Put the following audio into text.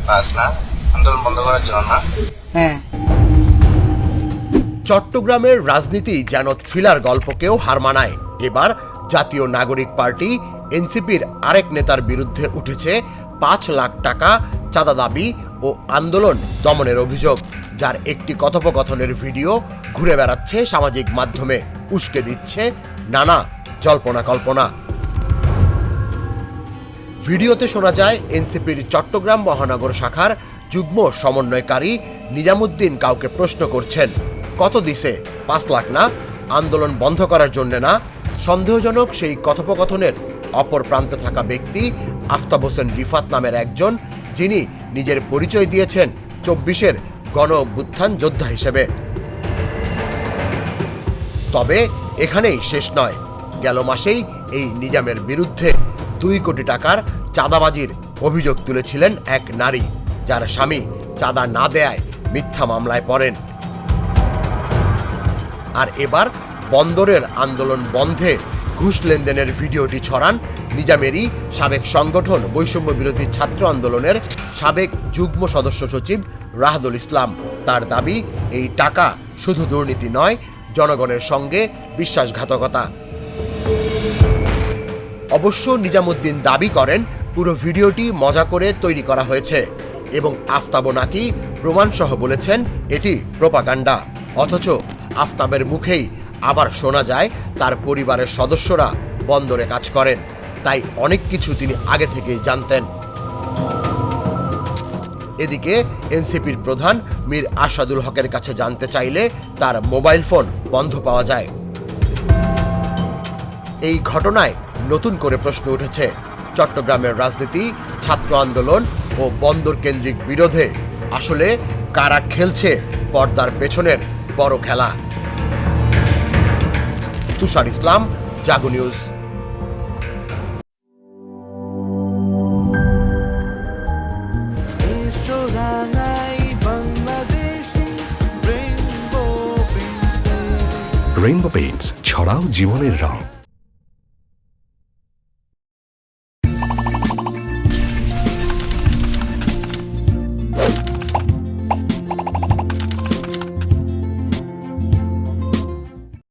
না, আন্দোলন বন্ধ করার জন্য না। হ্যাঁ। চট্টগ্রামের রাজনীতি যেন থ্রিলার গল্পকেও হার মানায়। এবার জাতীয় নাগরিক পার্টি এনসিপির আরেক নেতার বিরুদ্ধে উঠেছে ৫ লাখ টাকা চাঁদা দাবি ও আন্দোলন দমনের অভিযোগ, যার একটি কথোপকথনের ভিডিও ঘুরে বেড়াচ্ছে সামাজিক মাধ্যমে, উস্কে দিচ্ছে নানা জল্পনা কল্পনা। ভিডিওতে শোনা যায় এনসিপির চট্টগ্রাম মহানগর শাখার যুগ্ম সমন্বয়কারী নিজামুদ্দিন কাউকে প্রশ্ন করছেন, কত দিছে? ৫ লাখ না? আন্দোলন বন্ধ করার জন্য না? সন্দেহজনক সেই কথোপকথনের অপর প্রান্তে থাকা ব্যক্তি আফতাব হোসেন রিফাত নামের একজন, যিনি নিজের পরিচয় দিয়েছেন ২৪-এর গণ অভ্যুত্থান যোদ্ধা হিসেবে। তবে এখানেই শেষ নয়। গেল মাসেই এই নিজামের বিরুদ্ধে ২ কোটি টাকার চাঁদাবাজির অভিযোগ তুলেছিলেন এক নারী, যার স্বামী চাঁদা না দেয়ায় মিথ্যা মামলায় পড়েন। আর এবার বন্দরের আন্দোলন বন্ধে ঘুষ লেনদেনের ভিডিওটি ছড়ান নিজামেরই সাবেক সংগঠন বৈষম্য বিরোধী ছাত্র আন্দোলনের সাবেক যুগ্ম সদস্য সচিব রাহাদুল ইসলাম। তার দাবি, এই টাকা শুধু দুর্নীতি নয়, জনগণের সঙ্গে বিশ্বাসঘাতকতা। অবশ্য নিজামুদ্দিন দাবি করেন পুরো ভিডিওটি মজা করে তৈরি করা হয়েছে এবং আফতাবও নাকি প্রমাণসহ বলেছেন এটি প্রোপাগান্ডা। অথচ আফতাবের মুখেই আবার শোনা যায় তার পরিবারের সদস্যরা বন্দরে কাজ করেন, তাই অনেক কিছু তিনি আগে থেকেই জানতেন। এদিকে এনসিপির প্রধান মীর আরশাদুল হকের কাছে জানতে চাইলে তার মোবাইল ফোন বন্ধ পাওয়া যায়। এই ঘটনায় নতুন করে প্রশ্ন উঠেছে, চট্টগ্রামের রাজনীতি, ছাত্র আন্দোলন ও বন্দর কেন্দ্রিক বিরোধে আসলে কারা খেলছে পর্দার পেছনের বড় খেলা? তুষার ইসলাম, জাগো নিউজ। রেইনবো পেইন্টস, ছড়াও জীবনের রং।